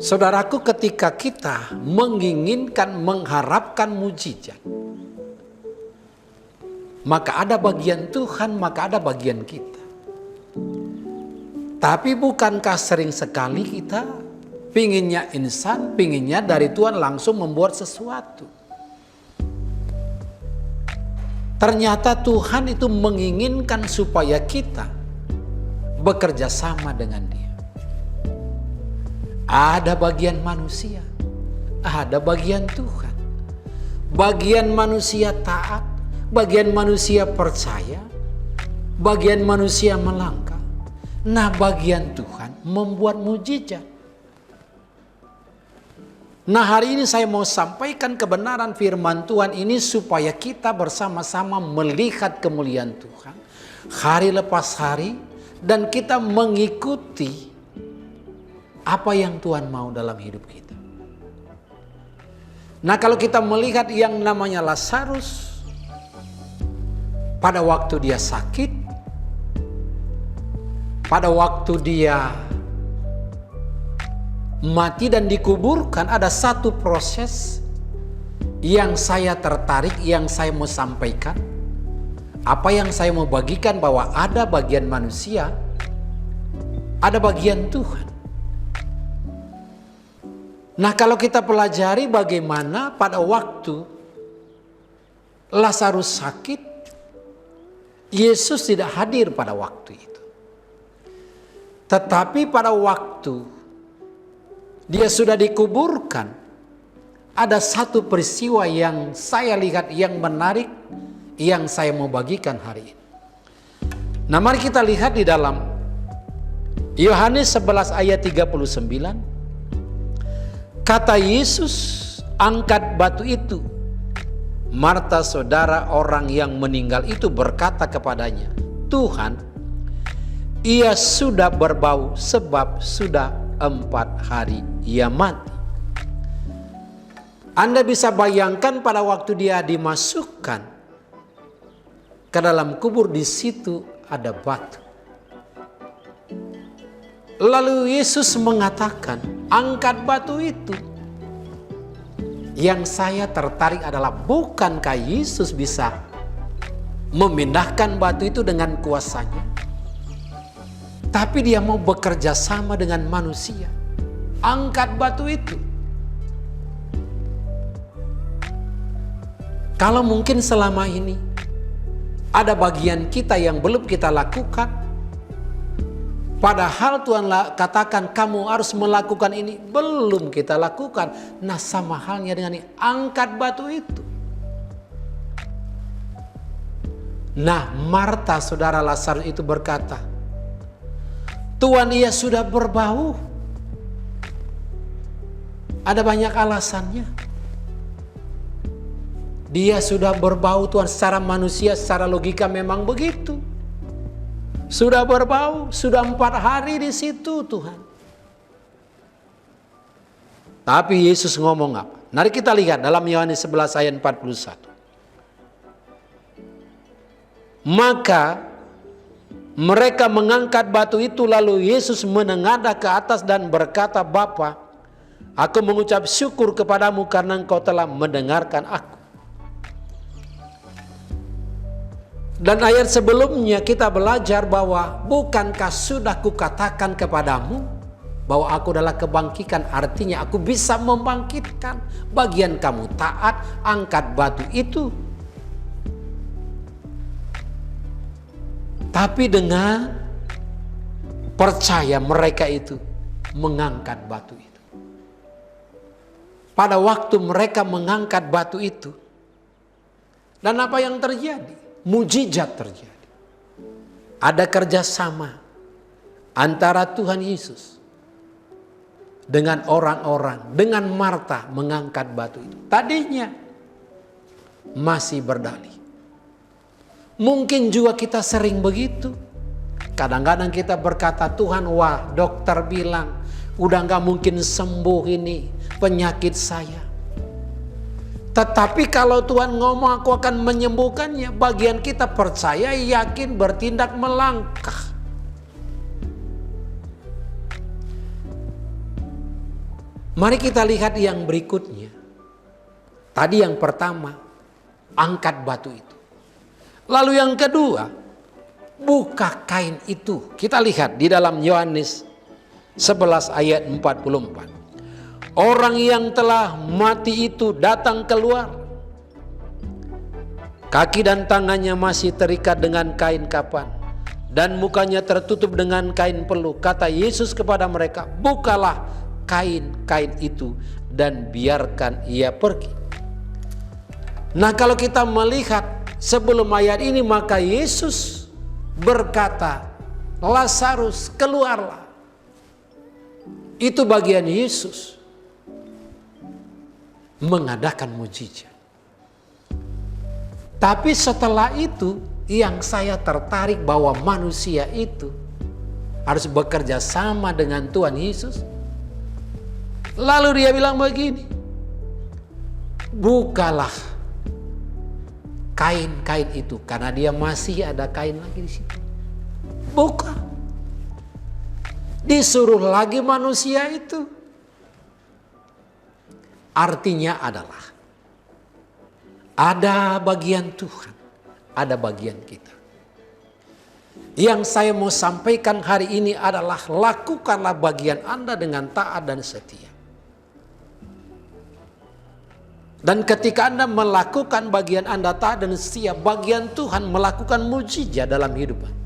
Saudaraku, ketika kita menginginkan, mengharapkan mujizat, maka ada bagian Tuhan, maka ada bagian kita. Tapi bukankah sering sekali kita pinginnya instan, pinginnya dari Tuhan langsung membuat sesuatu. Ternyata Tuhan itu menginginkan supaya kita bekerja sama dengan Dia. Ada bagian manusia, ada bagian Tuhan. Bagian manusia taat, bagian manusia percaya, bagian manusia melangkah. Nah, bagian Tuhan membuat mujizat. Nah, hari ini saya mau sampaikan kebenaran firman Tuhan ini supaya kita bersama-sama melihat kemuliaan Tuhan hari lepas hari, dan kita mengikuti apa yang Tuhan mau dalam hidup kita. Nah, kalau kita melihat yang namanya Lazarus, pada waktu dia sakit, pada waktu dia mati dan dikuburkan, ada satu proses yang saya tertarik, yang saya mau sampaikan. Apa yang saya mau bagikan, bahwa ada bagian manusia, ada bagian Tuhan. Nah, kalau kita pelajari bagaimana pada waktu Lazarus sakit, Yesus tidak hadir pada waktu itu. Tetapi pada waktu dia sudah dikuburkan, ada satu peristiwa yang saya lihat yang menarik, yang saya mau bagikan hari ini. Nah, mari kita lihat di dalam Yohanes 11 ayat 39. Kata Yesus, angkat batu itu. Marta, saudara orang yang meninggal itu, berkata kepadanya, Tuhan, ia sudah berbau sebab sudah 4 hari ia mati. Anda bisa bayangkan pada waktu dia dimasukkan ke dalam kubur, di situ ada batu. Lalu Yesus mengatakan, angkat batu itu. Yang saya tertarik adalah, bukankah Yesus bisa memindahkan batu itu dengan kuasanya? Tapi dia mau bekerja sama dengan manusia. Angkat batu itu. Kalau mungkin selama ini ada bagian kita yang belum kita lakukan, padahal Tuhan katakan kamu harus melakukan ini, belum kita lakukan. Nah, sama halnya dengan ini, angkat batu itu. Nah, Marta, saudara Lazarus itu berkata, Tuhan, ia sudah berbau. Ada banyak alasannya. Dia sudah berbau, Tuhan, secara manusia, secara logika memang begitu. Sudah berbau, sudah 4 hari di situ, Tuhan. Tapi Yesus ngomong apa? Mari kita lihat dalam Yohanes 11 ayat 41. Maka mereka mengangkat batu itu, lalu Yesus menengadah ke atas dan berkata, Bapa, aku mengucap syukur kepadamu karena engkau telah mendengarkan aku. Dan ayat sebelumnya kita belajar bahwa bukankah sudah kukatakan kepadamu bahwa aku adalah kebangkitan, artinya aku bisa membangkitkan. Bagian kamu taat, angkat batu itu. Tapi dengan percaya mereka itu mengangkat batu itu. Pada waktu mereka mengangkat batu itu, dan apa yang terjadi? Mujizat terjadi. Ada kerjasama antara Tuhan Yesus dengan orang-orang, dengan Marta mengangkat batu itu. Tadinya masih berdalih. Mungkin juga kita sering begitu. Kadang-kadang kita berkata, Tuhan, wah, dokter bilang udah gak mungkin sembuh ini penyakit saya. Tetapi kalau Tuhan ngomong aku akan menyembuhkannya, bagian kita percaya, yakin, bertindak, melangkah. Mari kita lihat yang berikutnya. Tadi yang pertama, angkat batu itu. Lalu yang kedua, buka kain itu. Kita lihat di dalam Yohanes 11 ayat 44. Orang yang telah mati itu datang keluar. Kaki dan tangannya masih terikat dengan kain kapan, dan mukanya tertutup dengan kain peluk. Kata Yesus kepada mereka, bukalah kain-kain itu dan biarkan ia pergi. Nah, kalau kita melihat sebelum ayat ini, maka Yesus berkata, Lazarus keluarlah. Itu bagian Yesus mengadakan mujizat. Tapi setelah itu yang saya tertarik bahwa manusia itu harus bekerja sama dengan Tuhan Yesus. Lalu dia bilang begini, bukalah kain-kain itu, karena dia masih ada kain lagi di situ. Buka. Disuruh lagi manusia itu. Artinya adalah ada bagian Tuhan, ada bagian kita. Yang saya mau sampaikan hari ini adalah lakukanlah bagian Anda dengan taat dan setia. Dan ketika Anda melakukan bagian Anda taat dan setia, bagian Tuhan melakukan mujizat dalam hidup Anda.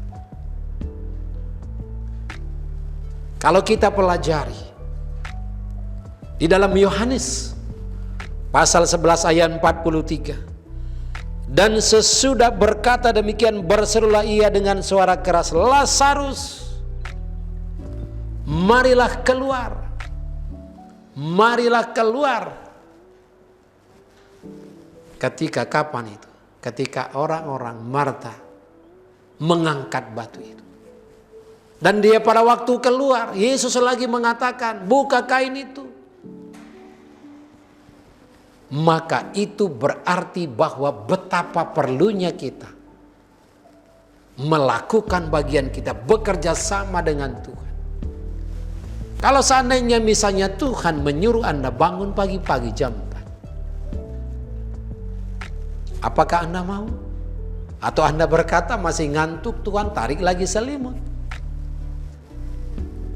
Kalau kita pelajari di dalam Yohanes pasal 11 ayat 43. Dan sesudah berkata demikian, berserulah ia dengan suara keras, Lazarus, marilah keluar. Marilah keluar. Ketika kapan itu? Ketika orang-orang Marta mengangkat batu itu. Dan dia pada waktu keluar, Yesus lagi mengatakan, buka kain itu. Maka itu berarti bahwa betapa perlunya kita melakukan bagian kita, bekerja sama dengan Tuhan. Kalau seandainya misalnya Tuhan menyuruh Anda bangun pagi-pagi jam 4. Apakah Anda mau? Atau Anda berkata masih ngantuk, Tuhan tarik lagi selimut.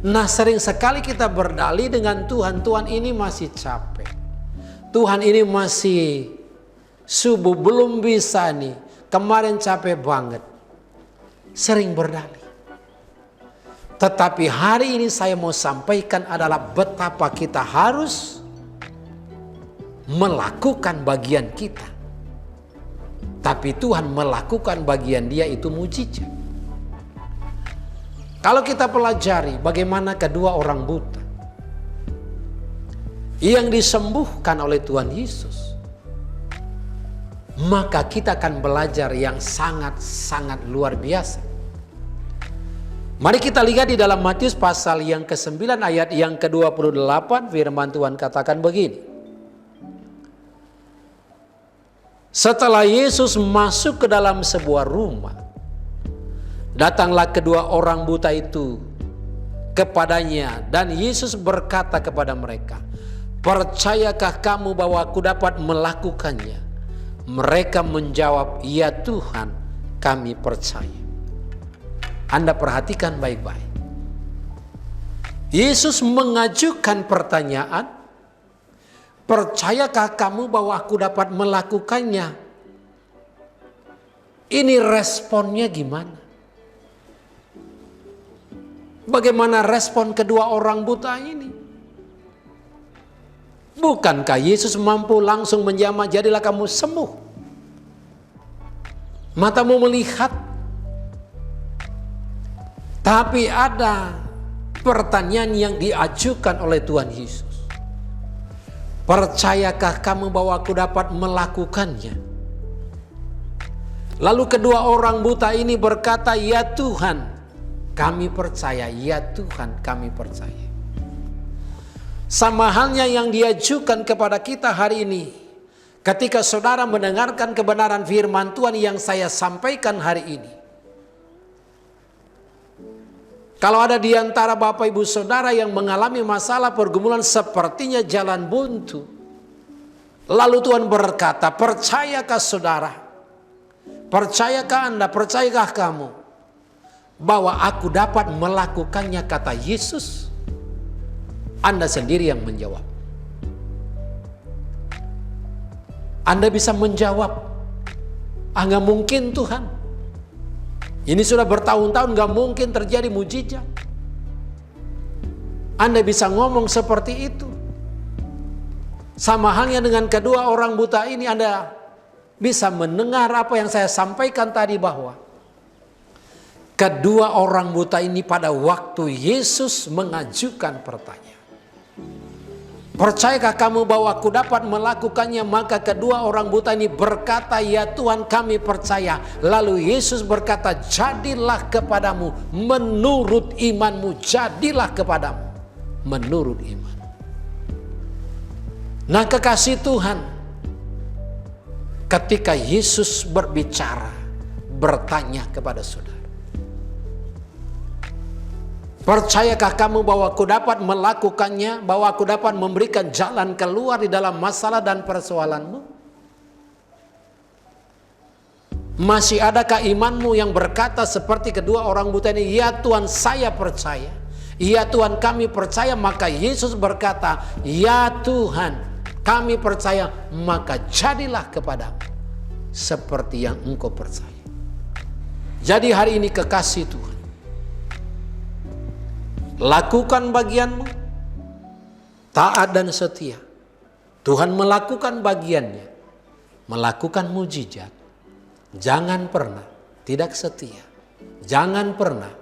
Nah, sering sekali kita berdalih dengan Tuhan, Tuhan ini masih capek. Tuhan ini masih subuh, belum bisa nih. Kemarin capek banget. Sering berdalih. Tetapi hari ini saya mau sampaikan adalah betapa kita harus melakukan bagian kita. Tapi Tuhan melakukan bagian Dia, itu mujizat. Kalau kita pelajari bagaimana kedua orang buta yang disembuhkan oleh Tuhan Yesus, maka kita akan belajar yang sangat-sangat luar biasa. Mari kita lihat di dalam Matius pasal yang ke-9 ayat yang ke-28, firman Tuhan katakan begini. Setelah Yesus masuk ke dalam sebuah rumah, datanglah kedua orang buta itu kepadanya, dan Yesus berkata kepada mereka, percayakah kamu bahwa aku dapat melakukannya? Mereka menjawab, ya Tuhan, kami percaya. Anda perhatikan baik-baik. Yesus mengajukan pertanyaan, percayakah kamu bahwa aku dapat melakukannya? Ini responnya gimana? Bagaimana respon kedua orang buta ini? Bukankah Yesus mampu langsung menjamah, jadilah kamu sembuh? Matamu melihat. Tapi ada pertanyaan yang diajukan oleh Tuhan Yesus. Percayakah kamu bahwa aku dapat melakukannya? Lalu kedua orang buta ini berkata, ya Tuhan, kami percaya. Ya Tuhan, kami percaya. Sama halnya yang diajukan kepada kita hari ini. Ketika saudara mendengarkan kebenaran firman Tuhan yang saya sampaikan hari ini. Kalau ada di antara Bapak Ibu Saudara yang mengalami masalah pergumulan sepertinya jalan buntu, lalu Tuhan berkata, percayakah saudara? Percayakah Anda? Percayakah kamu? Bahwa aku dapat melakukannya, kata Yesus. Anda sendiri yang menjawab. Anda bisa menjawab, nggak mungkin Tuhan. Ini sudah bertahun-tahun nggak mungkin terjadi mujizat. Anda bisa ngomong seperti itu. Sama halnya dengan kedua orang buta ini, Anda bisa mendengar apa yang saya sampaikan tadi, bahwa kedua orang buta ini pada waktu Yesus mengajukan pertanyaan, percayakah kamu bahwa aku dapat melakukannya? Maka kedua orang buta ini berkata, ya Tuhan, kami percaya. Lalu Yesus berkata, jadilah kepadamu menurut imanmu. Jadilah kepadamu menurut iman. Nah, kekasih Tuhan, ketika Yesus berbicara, bertanya kepada saudara, percayakah kamu bahwa aku dapat melakukannya, bahwa aku dapat memberikan jalan keluar di dalam masalah dan persoalanmu? Masih adakah imanmu yang berkata seperti kedua orang buta ini, ya Tuhan, saya percaya. Ya Tuhan, kami percaya. Maka Yesus berkata, ya Tuhan, kami percaya, maka jadilah kepadamu seperti yang engkau percaya. Jadi hari ini kekasih Tuhan, lakukan bagianmu, taat dan setia. Tuhan melakukan bagiannya, melakukan mujizat. Jangan pernah tidak setia. Jangan pernah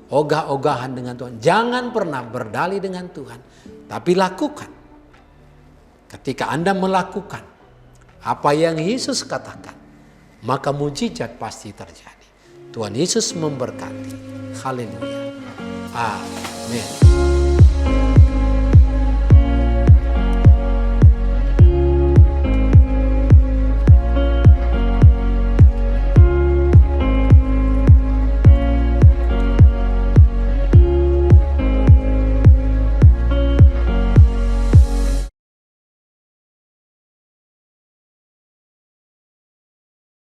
ogah-ogahan dengan Tuhan. Jangan pernah berdalih dengan Tuhan. Tapi lakukan. Ketika Anda melakukan apa yang Yesus katakan, maka mujizat pasti terjadi. Tuhan Yesus memberkati. Haleluya. Amin.